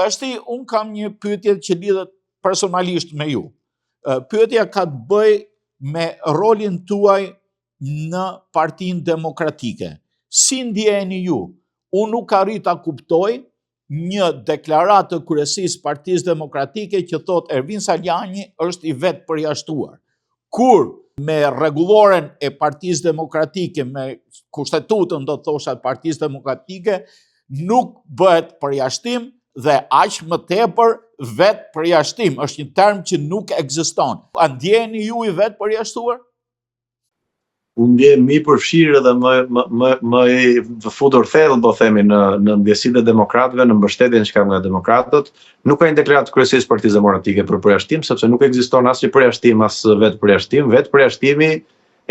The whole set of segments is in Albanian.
Bashti, unë kam një pyetje që lidhet personalisht me ju. Pyetja ka të bëj me rolin tuaj në Partinë Demokratike. Si ndjeni ju? Unë nuk arrit ta kuptoj një deklaratë të kryesisë Partisë Demokratike që thot Ervin Saljani është i vetë përjashtuar. Kur me rregulloren e Partisë Demokratike, me kushtetutën do të thosha të Partisë Demokratike, nuk bëhet përjashtim dhe aq më tepër vetë përjashtim. Është një term që nuk ekziston. A ndjeni ju i vetë përjashtuar? Unë ndjem më i përfshirë dhe më i futur thellë, po themi, në ndjesitë e demokratëve, në mbështetjen që kanë nga demokratët. Nuk ka një deklaratë kryesisë Partisë Demokratike për përjashtim, sepse nuk ekziston asnjë përjashtim as vetë përjashtim. Vetë përjashtimi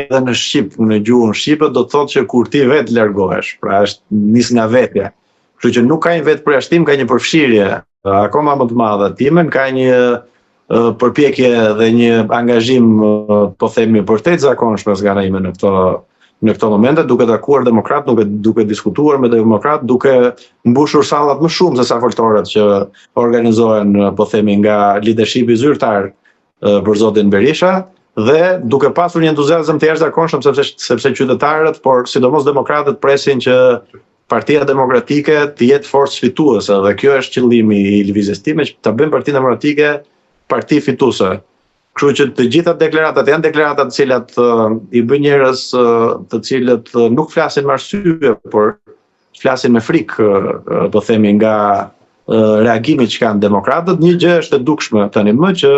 edhe në shqip, në gjuhën shqipe, do të thotë që kur ti vetë largohesh, pra është nis nga vetja. Kështu që nuk ka një vetë përjashtim, ka një përfshirje akoma më të madhe timen, ka një përpjekje dhe një angazhim, po themi, për të zakonshme nga ime në këto momente, duke takuar demokrat, duke diskutuar me demokrat, duke mbushur sallat më shumë se sa foltorët që organizohen, po themi, nga leadershipi zyrtar për zotin Berisha, dhe duke pasur një entuziazëm të jashtëzakonshëm sepse qytetarët, por sidomos demokratët presin që Partia Demokratike të jetë forcë fituese, dhe kjo është qëllimi i lëvizjes time, që ta bëjmë Partinë Demokratike parti fituese. Kështu që të gjitha deklaratat janë deklarata të cilat i bën njerëz të cilët nuk flasin me arsye, por flasin me frikë, po themi, nga reagimi që kanë demokratët. Një gjë është e dukshme tani më që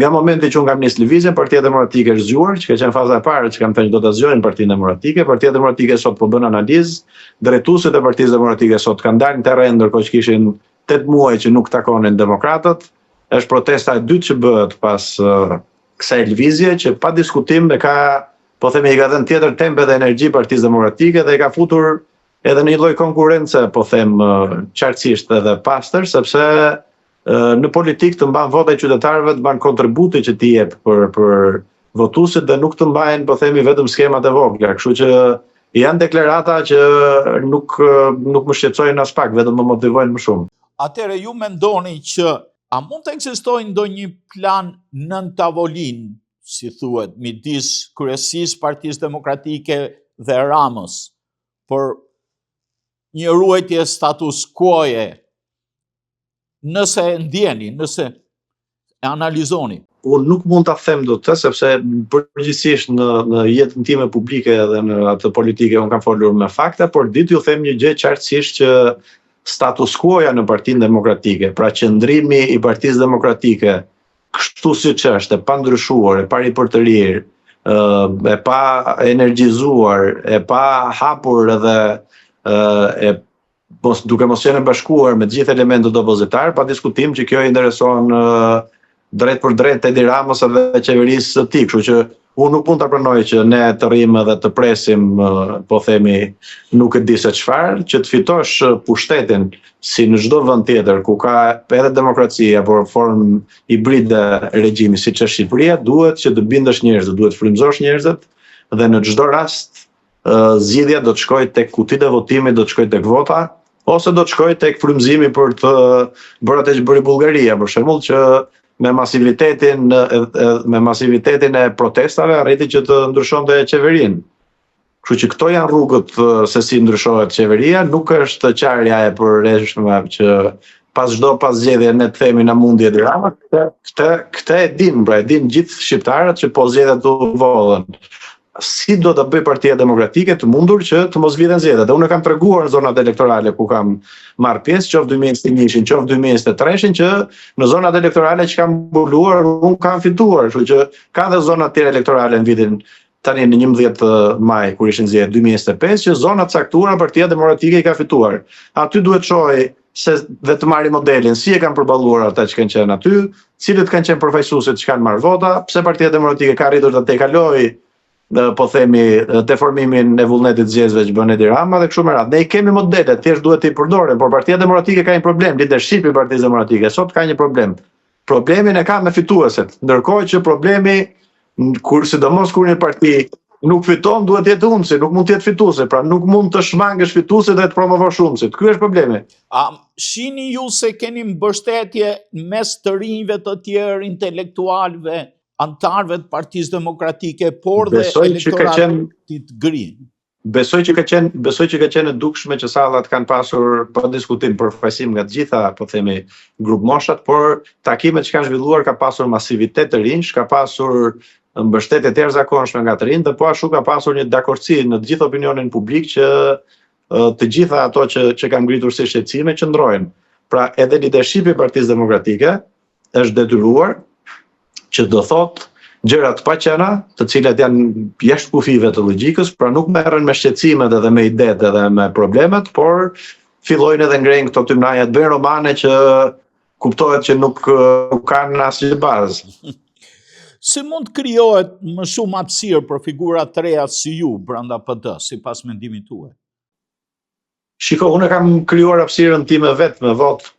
nga momenti që unë kam nisë lëvizjen, Partia Demokratike është zgjuar, që ka qenë faza e parë që kam thënë do ta zgjojnë Partinë Demokratike. Partia Demokratike sot po bën analizë, drejtuesit e Partisë Demokratike sot kanë dalë në terren ndërkohë që kishin 8 muaj që nuk takonin demokratët. Është protesta e dytë që bëhet pas kësaj lëvizje, që pa diskutim e ka, po themi, i ka dhënë tjetër tempe dhe energji Partisë Demokratike dhe i ka futur edhe në një lloj konkurrence, po them, qartësisht edhe pastër, sepse në politikë të mban vota e qytetarëve, të mban kontributi që ti jep për votuesit dhe nuk të mbajnë, po themi, vetëm skemat e vogla. Kështu që janë deklarata që nuk më shqetësojnë as pak, vetëm më motivojnë më shumë. Atëherë ju mendoni që a mund të ekzistojë ndonjë plan nën tavolinë, si thuhet, midis kryesisë Partisë Demokratike dhe Ramës, për një ruajtje status quo-je, nëse e ndjeni, nëse e analizoni? Unë nuk mund ta them dot, sepse përgjithsisht në jetën time publike dhe në atë politike unë kam folur me fakte, por ditë ju them një gjë qartësisht që status quo-ja në Partinë Demokratike, pra qëndrimi i Partisë Demokratike kështu siç është, e pa ndryshuar, e pa ripërtërir, e pa energjizuar, e pa hapur edhe duke mos qenë bashkuar me të gjithë elementët opozitar, pa diskutim që kjo i intereson drejt për drejt Edi Ramës edhe qeverisë së tij. Kështu që unë nuk mund ta pranoj që ne të rrimë dhe të presim, po themi, nuk e di se çfarë, që të fitosh pushtetin si në çdo vend tjetër ku ka edhe demokraci apo formë hibride regjimi siç është Shqipëria, duhet që të bindesh njerëzit, duhet frymëzosh njerëzit dhe në çdo rast zgjidhja do të shkojë tek kutitë e votimit, do të shkojë tek vota, ose do të shkojë tek frymëzimi për të bërë atë që bëri Bullgaria, për shembull, që me masivitetin e protestave arriti që të ndryshonte qeverinë. Kështu që këto janë rrugët se si ndryshohet qeveria, nuk është qarja e përreshme që pas çdo pasgjedhje ne të themi na mundi Edi Rama. Këtë e din, pra e din gjithë shqiptarët që po zgjedhjet u vodhen. Si do të bëj Partia Demokratike të mundur që të mos vjen zgjedhjet. Dhe unë kam treguar në zonat elektorale ku kam marrë pjesë, qoftë 2021, qoftë 2023, që në zonat elektorale që kam mbuluar, unë kam fituar. Kështu që ka dhe zonat tjera elektorale në vitin tani në 11 maj, kur ishin zgjedhjet 2025, që zonat caktuara Partia Demokratike i ka fituar. Aty duhet shohë se dhe të marri modelin, si e kanë përballuar ata që kanë qenë aty, cilët kanë qenë përfaqësuesit që kanë marrë vota, pse Partia Demokratike ka arritur të tejkalojë, po themi, te formimin e vullnetit zgjedhësve që bën Edi Rama dhe kështu me radhë. Ne i kemi modelet, thjesht duhet t'i përdorim, por Partia Demokratike ka një problem, leadershipi i Partisë Demokratike sot ka një problem. Problemin e ka me fituesit, ndërkohë që problemi sidomos kur një parti nuk fiton, duhet jetë humbësi, nuk mund të jetë fituese, pra nuk mund të shmangesh fituese dhe të promovosh humbësit. Ky është problemi. A shihni ju se keni mbështetje mes të rinjve të tjerë, intelektualëve, antarëve të Partisë Demokratike, por dhe elektoratit gri? Besoj që ka qenë e dukshme që sallat kanë pasur pa diskutim përfaqësim nga të gjitha, po themi, grup moshat, por takimet që kanë zhvilluar ka pasur masivitet të rinj, ka pasur mbështetje të jashtëzakonshme nga të rinj, dhe po ashtu ka pasur një dakordsi në të gjithë opinionin publik që të gjitha ato që kanë ngritur si shqetësime qëndrojnë. Pra edhe leadershipi i Partisë Demokratike është detyruar që do thotë gjëra të paqena, të cilat janë jashtë kufive të logjikës, pra nuk merren me shqetësimet edhe me idetë edhe me problemet, por fillojnë edhe ngrejnë këto tymnaja, të bëjnë romane që kuptohet që nuk kanë asnjë bazë. Si mund krijohet më shumë hapësirë për figura të reja si ju brenda PD, sipas mendimit tuaj? Shiko, unë kam krijuar hapësirën time vetë me votë,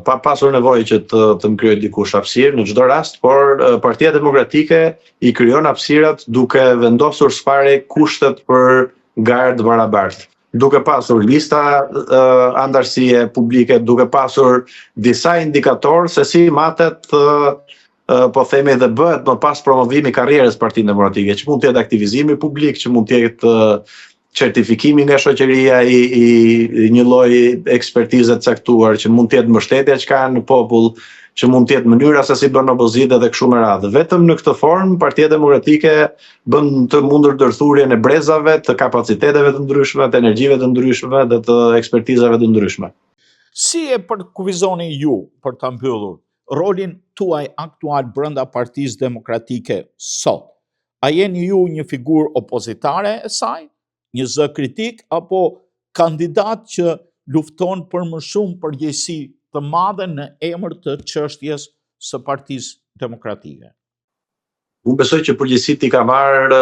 pa pasur nevojë që të më krijoj dikush hapësirë në çdo rast, por Partia Demokratike i krijon hapësirat duke vendosur së pari kushtet për garë të barabartë, duke pasur lista antarësie publike, duke pasur disa indikatorë se si matet po themi dhe bëhet më pas promovimi karrierës Partisë Demokratike, që mund të jetë aktivizimi publik, që mund të jetë certifikimi nga shoqëria i një lloj ekspertize të caktuar, që mund të jetë mbështetja që ka në popull, që mund të jetë mënyra se si bën opozita dhe kështu me radhë. Vetëm në këtë formë Partia Demokratike bën të mundur ndërthurjen e brezave, të kapaciteteve të ndryshme, të energjive të ndryshme dhe të ekspertizave të ndryshme. Si e përkufizoni ju, për ta mbyllur, rolin tuaj aktual brenda Partisë Demokratike sot? A jeni ju një figurë opozitare e saj? Një zë kritik, apo kandidat që lufton për më shumë përgjegjësi të madhe në emër të çështjes së Partisë Demokratike? Unë besoj që përgjegjësitë i ka marrë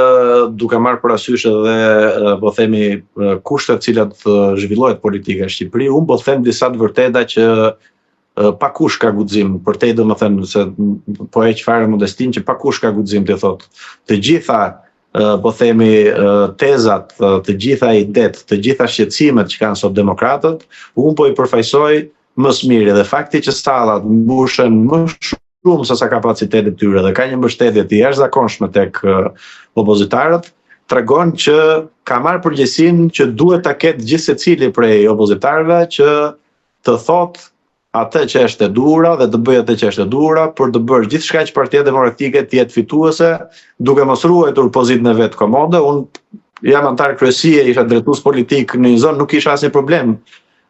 duke marrë parasysh edhe po themi kushtet të cilat zhvillohet politika në Shqipëri. Unë po them disa të vërteta që pakush ka guxim, përtej domethënë se po heq fare modestin që pakush ka guxim të thotë të gjitha po themi tezat, të gjitha idet, të gjitha shqetësimet që kanë sot demokratët, unë po i përfaqësoj më së miri, dhe fakti që sallat mbushen më shumë se sa kapaciteti i tyre dhe ka një mbështetje të jashtëzakonshme tek opozitarët, tregon që ka marrë përgjegjësinë që duhet ta ketë gjithë secili prej opozitarëve që të thotë atë që është e duhura dhe të bëjë atë që është e duhura për të bërë gjithçka që Partia Demokratike të jetë fituese, duke mos ruajtur pozitën e vet komode. Unë jam antar kryesie, isha drejtues politik në një zonë, nuk kisha asnjë problem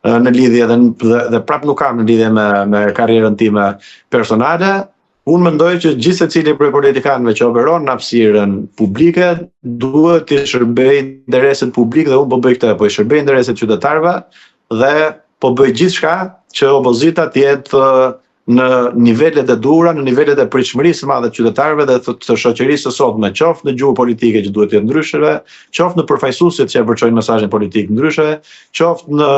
në lidhje dhe prap nuk kam në lidhje me karrierën time personale. Unë mendoj që gjithë secili prej politikanëve që operon në hapësirën publike duhet të shërbejë intereset publik, dhe unë po bëj këtë, po i shërbej intereset qytetarëve dhe po bëj gjithçka që opozita të jetë në nivelet e duhura, në nivelet e pritshmërisë së madhe të qytetarëve dhe të shoqërisë së sotme, qoftë në gjuhë politike që duhet të jetë ndryshe, qoftë në përfaqësuesit që e përçojnë mesazhin politik ndryshe, qoftë në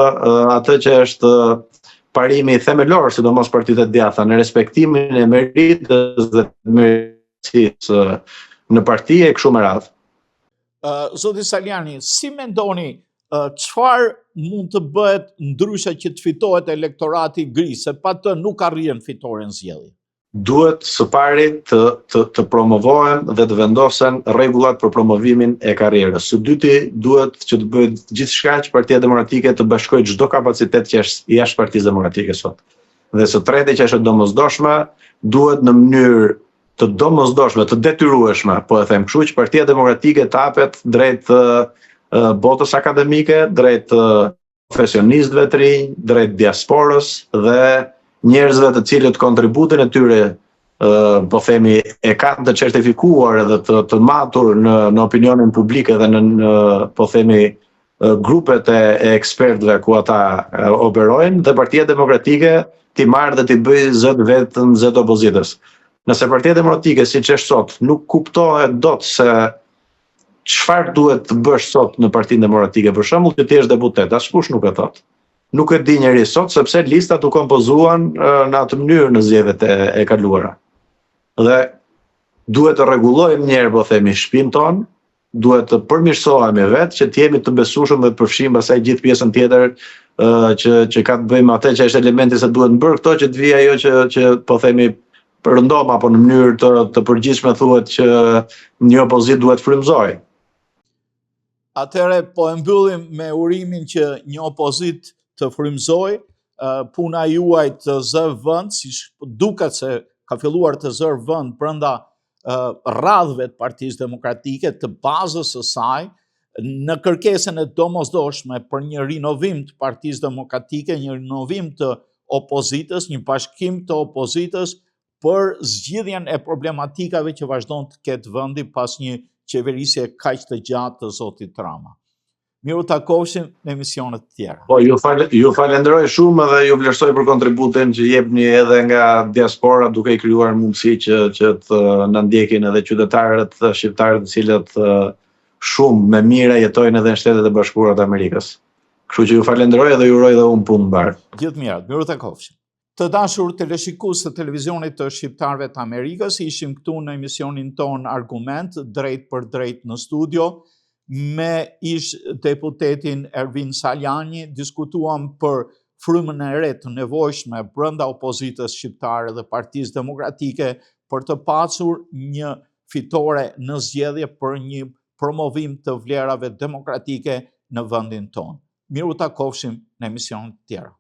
atë që është parimi themelor, sidomos partitë e djatha, në respektimin e meritës dhe meritësisë në parti e kështu me radhë. Zoti Saliani, si mendoni çfarë mund të bëhet ndryshe që të fitohet elektorati gri, se pa të nuk arrin fitoren zgjedhje? Duhet së pari të promovohen dhe të vendosen rregullat për promovimin e karrierës. Së dyti duhet që të bëhet gjithçka që Partia Demokratike të bashkojë çdo kapacitet që është jashtë Partisë Demokratike sot. Dhe së treti që është domosdoshme, duhet në mënyrë të domosdoshme, të detyrueshme, po e them kështu, që Partia Demokratike të hapet drejt botës akademike, drejt profesionistëve të rinj, drejt diasporës dhe njerëzve të cilët kontributin e tyre po themi e kanë të certifikuar edhe të matur në opinionin publik dhe në po themi grupet e ekspertëve ku ata operojnë, dhe Partia Demokratike t'i marrë dhe t'i bëjë zët vetëm zët opozitës. Nëse Partia Demokratike, siç është sot, nuk kuptohet dot se çfarë duhet të bësh sot në Partinë Demokratike, për shembull, që ti je deputet, askush nuk e thot. Nuk e di njeri sot sepse listat u kompozuan në atë mënyrë në zgjedhjet e kaluara. Dhe duhet të rregullojmë një herë, po themi, shtëpinë tonë, duhet të përmirësohemi vetë, që të jemi të besueshëm dhe të përfshijmë pastaj gjithë pjesën tjetër që ka të bëjmë atë që është elementi se duhet bërë këto, që të vijë ajo që po themi rëndom apo në mënyrë të përgjithshme thuhet që një opozitë duhet frymëzoj. Atëre po e mbyllim me urimin që një opozitë të frymëzoj, puna juaj të zë vend, si duket se ka filluar të zërë vend brenda radhëve të Partisë Demokratike, të bazës së saj, në kërkesën e domosdoshme për një rinovim të Partisë Demokratike, një rinovim të opozitës, një bashkim të opozitës për zgjidhjen e problematikave që vazhdon të ketë vendi pas një qeverisje kaq të gjatë të zotit Rama. Miru takofshim në emisionet tjera. Po, ju falenderoj shumë dhe ju vlerësoj për kontributin që jepni edhe nga diaspora, duke i krijuar mundësi që të na ndjekin edhe qytetarët shqiptarë të cilët shumë me mire jetojnë edhe në Shtetet e Bashkuara të Amerikës. Kështu që ju falenderoj dhe ju uroj edhe unë punë mbar. Gjithë mirat, miru takofshim. Të dashur teleshikues të televizionit të shqiptarëve të Amerikës, ishim këtu në emisionin ton Argument, drejt për drejt në studio, me ish deputetin Ervin Saljani, diskutuam për frymën e re të nevojshme brenda opozitës shqiptare dhe Partisë Demokratike për të pasur një fitore në zgjedhje për një promovim të vlerave demokratike në vendin ton. Miru takofshim në emisionet tjera.